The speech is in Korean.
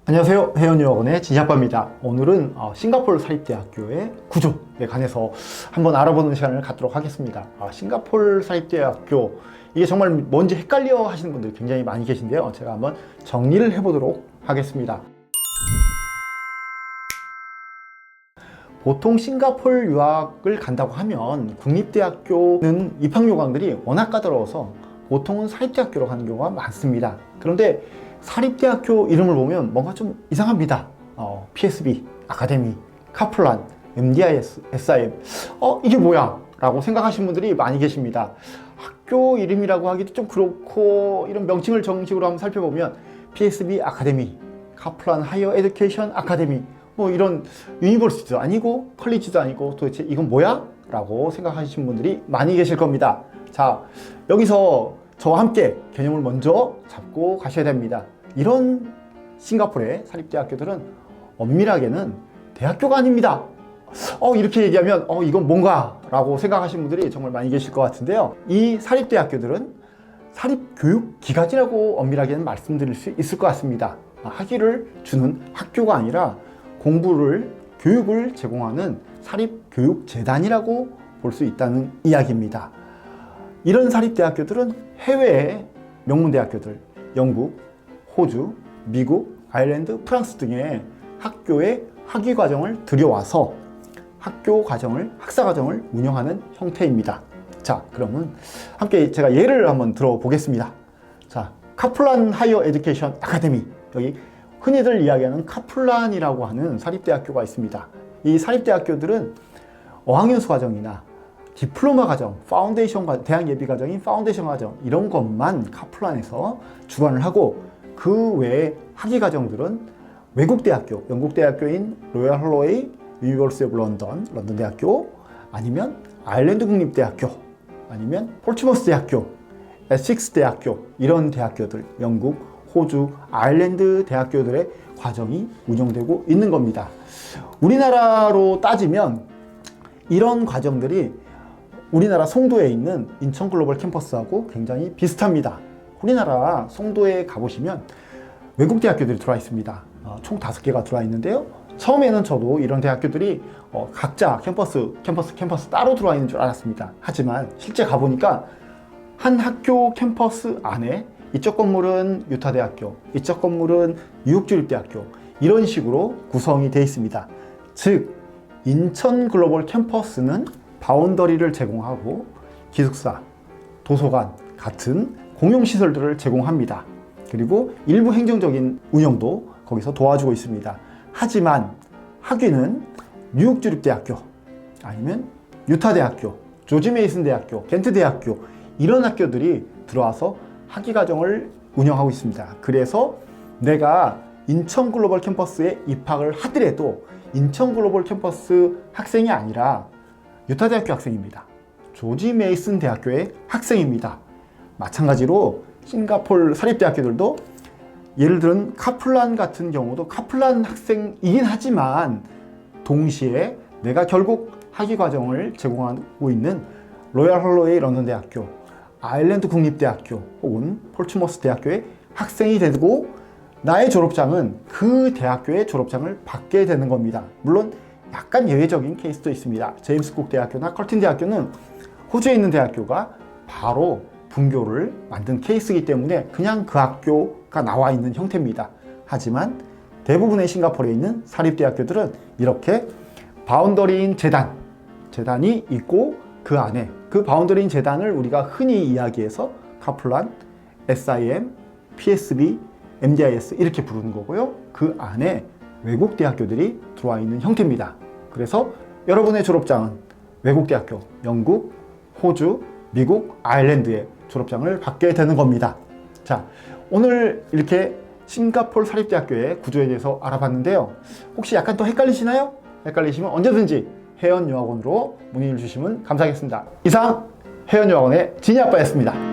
안녕하세요. 해연유학원의 진시아빠입니다. 오늘은 싱가포르 사립대학교의 구조에 관해서 한번 알아보는 시간을 갖도록 하겠습니다. 싱가포르 사립대학교, 이게 정말 뭔지 헷갈려 하시는 분들이 굉장히 많이 계신데요. 제가 한번 정리를 해보도록 하겠습니다. 보통 싱가포르 유학을 간다고 하면 국립대학교는 입학 요강들이 워낙 까다로워서 보통은 사립대학교로 가는 경우가 많습니다. 그런데 사립대학교 이름을 보면 뭔가 좀 이상합니다. PSB, 아카데미, 카플란, MDIS, SIM. 이게 뭐야? 라고 생각하시는 분들이 많이 계십니다. 학교 이름이라고 하기도 좀 그렇고, 이런 명칭을 정식으로 한번 살펴보면 PSB 아카데미, 카플란 하이어 에듀케이션 아카데미, 뭐 이런 유니버시티도 아니고 컬리지도 아니고 도대체 이건 뭐야? 라고 생각하시는 분들이 많이 계실 겁니다. 자, 여기서 저와 함께 개념을 먼저 잡고 가셔야 됩니다. 이런 싱가포르의 사립대학교들은 엄밀하게는 대학교가 아닙니다. 이렇게 얘기하면 이건 뭔가? 라고 생각하시는 분들이 정말 많이 계실 것 같은데요. 이 사립대학교들은 사립교육기관이라고 엄밀하게는 말씀드릴 수 있을 것 같습니다. 학위를 주는 학교가 아니라 교육을 제공하는 사립교육재단이라고 볼 수 있다는 이야기입니다. 이런 사립대학교들은 해외의 명문대학교들, 영국, 호주, 미국, 아일랜드, 프랑스 등의 학교의 학위과정을 들여와서 학사과정을 운영하는 형태입니다. 자, 그러면 함께 제가 예를 한번 들어보겠습니다. 자, 카플란 하이어 에듀케이션 아카데미, 여기 흔히들 이야기하는 카플란이라고 하는 사립대학교가 있습니다. 이 사립대학교들은 어학연수 과정이나 디플로마 과정, 대학 예비 과정인 파운데이션 과정, 이런 것만 카플란에서 주관을 하고, 그 외에 학위 과정들은 외국 대학교, 영국 대학교인 로열 할로웨이 유니버시티 오브 런던 대학교, 아니면 아일랜드 국립대학교, 아니면 폴티머스 대학교, 에식스 대학교, 이런 대학교들, 영국, 호주, 아일랜드 대학교들의 과정이 운영되고 있는 겁니다. 우리나라로 따지면 이런 과정들이 우리나라 송도에 있는 인천 글로벌 캠퍼스하고 굉장히 비슷합니다. 우리나라 송도에 가보시면 외국 대학교들이 들어와 있습니다. 총 5개가 들어와 있는데요. 처음에는 저도 이런 대학교들이 각자 캠퍼스 따로 들어와 있는 줄 알았습니다. 하지만 실제 가보니까 한 학교 캠퍼스 안에 이쪽 건물은 유타대학교, 이쪽 건물은 뉴욕주립대학교, 이런 식으로 구성이 되어 있습니다. 즉, 인천 글로벌 캠퍼스는 바운더리를 제공하고 기숙사, 도서관 같은 공용시설들을 제공합니다. 그리고 일부 행정적인 운영도 거기서 도와주고 있습니다. 하지만 학위는 뉴욕주립대학교, 아니면 유타대학교, 조지 메이슨 대학교, 켄트 대학교, 이런 학교들이 들어와서 학위과정을 운영하고 있습니다. 그래서 내가 인천 글로벌 캠퍼스에 입학을 하더라도 인천 글로벌 캠퍼스 학생이 아니라 유타대학교 학생입니다. 조지 메이슨 대학교의 학생입니다. 마찬가지로 싱가포르 사립대학교들도 예를 들은 카플란 같은 경우도 카플란 학생이긴 하지만 동시에 내가 결국 학위과정을 제공하고 있는 로열 할로웨이 런던 대학교, 아일랜드 국립대학교 혹은 폴티머스 대학교의 학생이 되고 나의 졸업장은 그 대학교의 졸업장을 받게 되는 겁니다. 물론 약간 예외적인 케이스도 있습니다. 제임스 쿡 대학교나 컬튼 대학교는 호주에 있는 대학교가 바로 분교를 만든 케이스이기 때문에 그냥 그 학교가 나와 있는 형태입니다. 하지만 대부분의 싱가포르에 있는 사립대학교들은 이렇게 바운더리인 재단이 있고, 그 안에 그 바운더리인 재단을 우리가 흔히 이야기해서 카플란, SIM, PSB, MDIS 이렇게 부르는 거고요. 그 안에 외국 대학교들이 들어와 있는 형태입니다. 그래서 여러분의 졸업장은 외국 대학교, 영국, 호주, 미국, 아일랜드의 졸업장을 받게 되는 겁니다. 자, 오늘 이렇게 싱가포르 사립대학교의 구조에 대해서 알아봤는데요. 혹시 약간 더 헷갈리시나요? 헷갈리시면 언제든지 해연유학원으로 문의를 주시면 감사하겠습니다. 이상 해연유학원의 진이아빠였습니다.